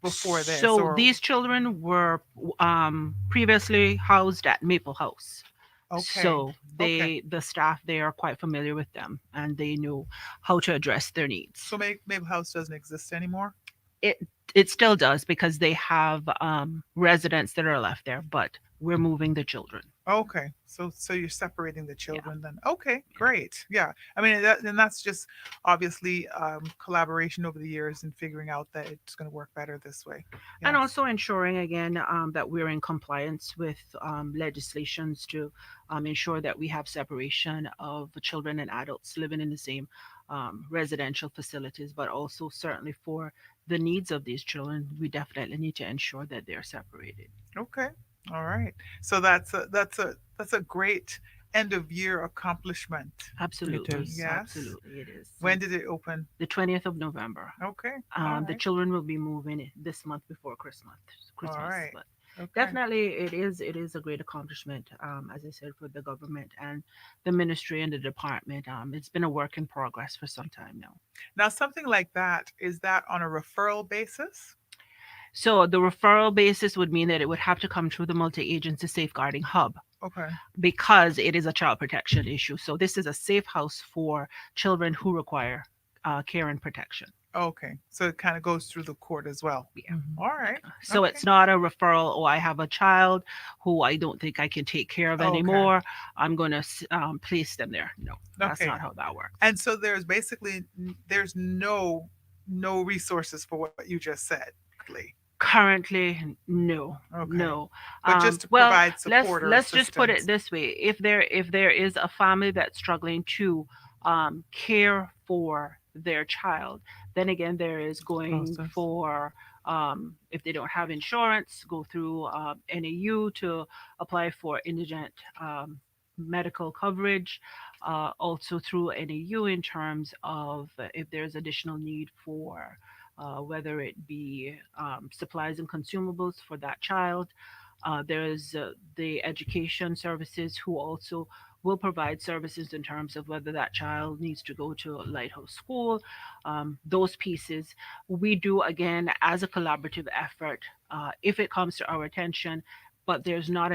this, So or these children were previously housed at Maple House. okay. So Okay. the staff there are quite familiar with them, and they know how to address their So needs. Maple House doesn't exist anymore? it it still does because they have residents that are left there, but we're moving the children. Okay, so you're separating the Yeah, children then. Okay, yeah. great. Yeah, I mean and that's just obviously collaboration over the years and figuring out that it's going to work better this way. And Yes. also ensuring again that we're in compliance with legislations to ensure that we have separation of children and adults living in the same residential facilities, but also certainly for the needs of these children, we definitely need to ensure that they're separated. Okay. All right. So that's a great end of year accomplishment. It Absolutely, is. Yes. absolutely, it is. When did it open? The 20th of November. Okay. All The right. children will be moving this month before Christmas. All Christmas, right. but Okay. definitely it is a great accomplishment. As I said, for the government and the ministry and the department. It's been a work in progress for some time now. Now something like that, is that on a referral basis? So the referral basis would mean that it would have to come through the multi-agency safeguarding hub Okay. because it is a child protection issue. So this is a safe house for children who require care and protection. Okay. So it kind of goes through the court as well. Yeah. Mhm. All right. So Okay. it's not a referral. Oh, I have a child who I don't think I can take care of Okay. anymore. I'm going to place them there. No, that's Okay. not how that works. And so there's basically there's no resources for what you just said. Lee. Currently, no, Okay. no. But just to Well, provide let's support or let's just put it assistance. this way: if there is a family that's struggling to care for their child, then again there is going Process. for if they don't have insurance, go through NAU to apply for indigent medical coverage. Also through NAU in terms of if there's additional need for whether it be supplies and consumables for that child. There's the education services who also will provide services in terms of whether that child needs to go to a lighthouse school. Those pieces we do again as a collaborative effort if it comes to our attention. But there's no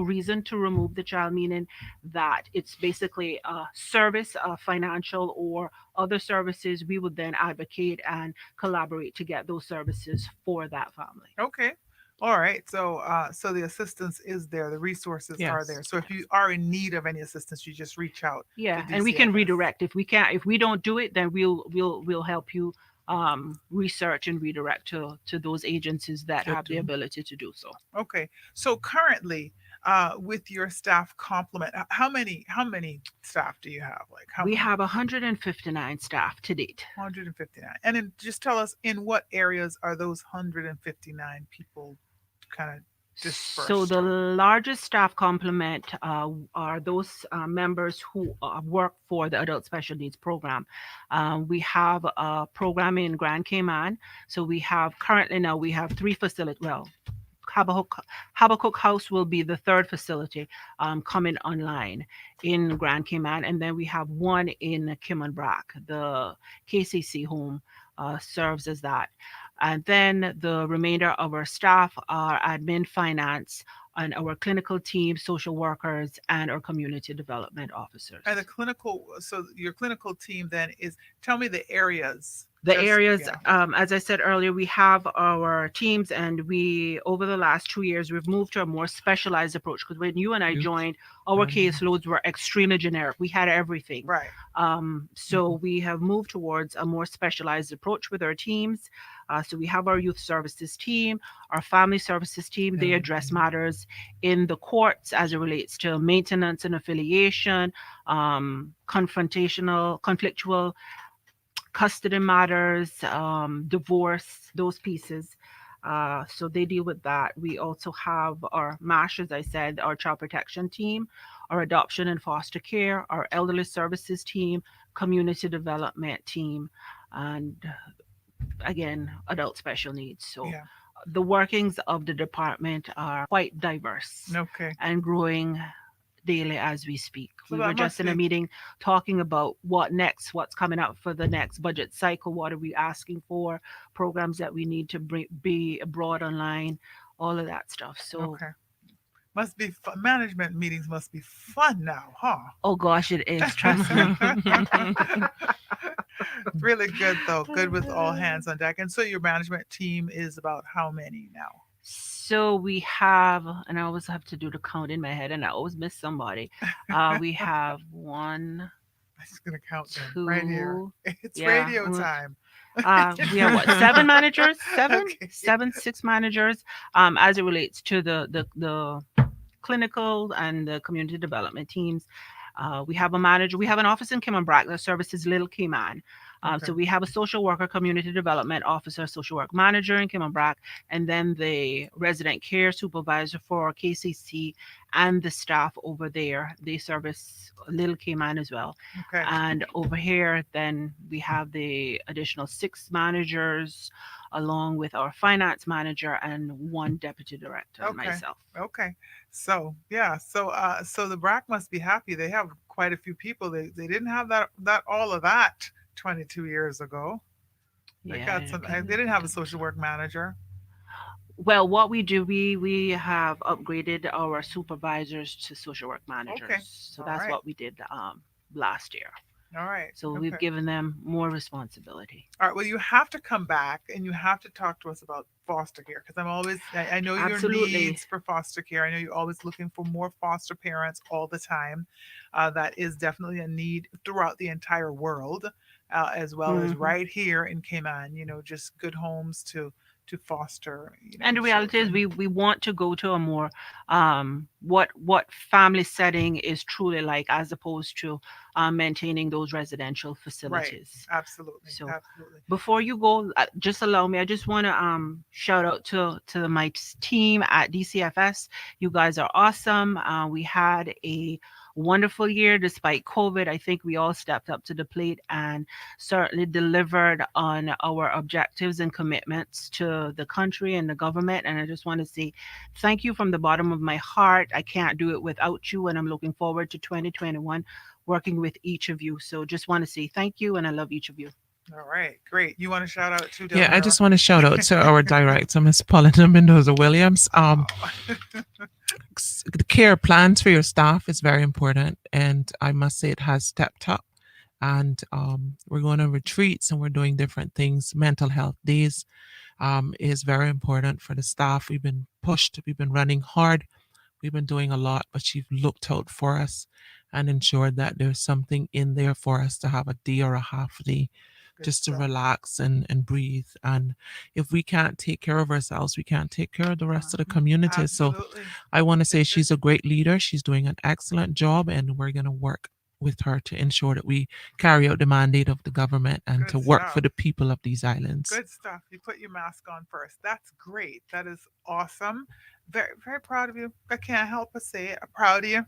reason to remove the child, meaning that it's basically a service, financial or other services. We would then advocate and collaborate to get those services for that family. Okay. All right. So the assistance is there. The resources are Yes. there. So if Yes. you are in need of any assistance, you just reach out to Yeah, and we can DCFS. redirect if we can't. If we don't do it, then we'll help you research and redirect to those agencies that That have the too. ability to do so. Okay. So currently, with your staff complement, how many staff do you have? Like how We have 159 staff to date. 159. And then just tell us in what areas are those 159 people kind of So dispersed the to? largest staff complement are those members who work for the Adult Special Needs Program. We have a program in Grand Cayman. So we have currently now we have three facilities. Well, Habakkuk House will be the third facility coming online in Grand Cayman, and then we have one in Kimmonbrack. The KCC home serves as that. And then the remainder of our staff are admin, finance, and our clinical team, social workers, and our community development officers. And the clinical, so your clinical team then is, tell me the areas. The Just, areas, yeah. as I said earlier, we have our teams, and we, over the last 2 years, we've moved to a more specialized approach. Because when you and I Youth. joined, our Um, caseloads were extremely generic. We had everything. Right. So we have moved towards a more specialized approach with our teams. So we have our youth services team, our family services team. They address um, matters in the courts as it relates to maintenance and affiliation, confrontational, conflictual custody matters, divorce, those pieces. So they deal with that. We also have our MASH, as I said, our child protection team, our adoption and foster care, our elderly services team, community development team, and again, adult special needs. So Yeah. the workings of the department are quite diverse Okay. and growing daily as we speak. So We were that just must in a be, meeting talking about what next, what's coming up for the next budget cycle, what are we asking for, programs that we need to be brought online, all of that stuff. So, okay. Must be fun. Management meetings must be fun now, huh? oh gosh, it is, trust me. Really good though. Good with all hands on deck. And so your management team is about how many now? So we have, and I always have to do the count in my head, and I always miss somebody. We have one, I'm just gonna count them right here. two, It's yeah. radio time. We have what, seven managers? Okay. Six managers. As it relates to the clinical and the community development teams. We have a manager. We have an office in Kimmenbrack that services Little Cayman. Okay. So we have a social worker, community development officer, social work manager in Kimmenbrack, and then the resident care supervisor for KCC and the staff over there. They service Little Cayman as well. Okay. And over here, then we have the additional six managers, along with our finance manager and one deputy director and Okay. myself. Okay. So yeah. So the BRAC must be happy. They have quite a few people. They didn't have that all of that 22 years ago. They Yeah. got some. They didn't have a social work manager. Well, what we do, we have upgraded our supervisors to social work Okay. managers. So All that's right. what we did last year. All right. So we've Okay. given them more responsibility. All right. Well, you have to come back and you have to talk to us about foster care because I know your Absolutely. needs for foster care. I know you're always looking for more foster parents all the time. That is definitely a need throughout the entire world, as well as Hmm. right here in Cayman. Just good homes to foster, And the reality is, children. we want to go to a more what family setting is truly like, as opposed to maintaining those residential Right. facilities. Absolutely. So Absolutely. before you go, just allow me. I just want to shout out to my team at DCFS. You guys are awesome. We had a wonderful year despite COVID. I think we all stepped up to the plate and certainly delivered on our objectives and commitments to the country and the government. And I just want to say thank you from the bottom of my heart. I can't do it without you, and I'm looking forward to 2021 working with each of you. So just want to say thank you, and I love each of you. All right. Great. You want to shout out to Yeah, I Delmira? just want to shout out to our director, Miss Paulina Mendoza Williams. Oh. The care plans for your staff is very important, and I must say it has stepped up. And we're going on retreats and we're doing different things. Mental health days is very important for the staff. We've been pushed, we've been running hard, we've been doing a lot, but she's looked out for us and ensured that there's something in there for us to have a day or a half day Good just to stuff. relax and breathe. And if we can't take care of ourselves, we can't take care of the rest of the Mhm. community. So Absolutely. I want to say Good. she's a great leader. She's doing an excellent job, and we're going to work with her to ensure that we carry out the mandate of the government and to Good work for stuff. the people of these islands. Good stuff. You put your mask on first. That's great. That is awesome. Very, very proud of you. I can't help but say it. I'm proud of you,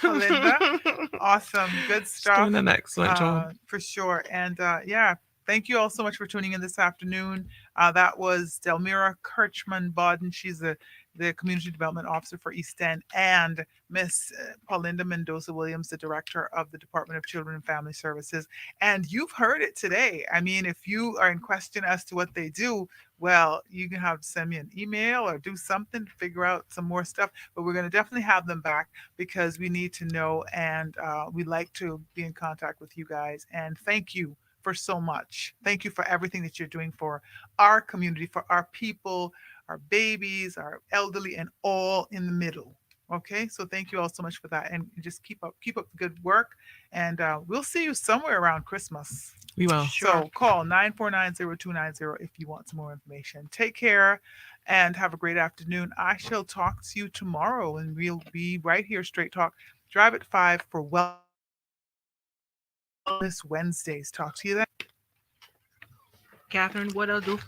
Melinda. Awesome. Good She's doing stuff. an excellent job. For sure. And yeah, thank you all so much for tuning in this afternoon. That was Delmira Kirchman Bodden. She's the Community Development Officer for East End, and Miss Paulinda Mendoza Williams, the Director of the Department of Children and Family Services. And you've heard it today. I mean, if you are in question as to what they do, well, you can have to send me an email or do something to figure out some more stuff. But we're going to definitely have them back because we need to know, and we'd like to be in contact with you guys. And thank you for so much. Thank you for everything that you're doing for our community, for our people, our babies, our elderly, and all in the middle. Okay, so thank you all so much for that, and just keep up the good work, and we'll see you somewhere around Christmas. We will. Sure. So call 9490290 if you want some more information. Take care and have a great afternoon. I shall talk to you tomorrow, and we'll be right here, Straight Talk, Drive at 5 for Wellness Wednesdays. Talk to you then. Catherine, what I'll do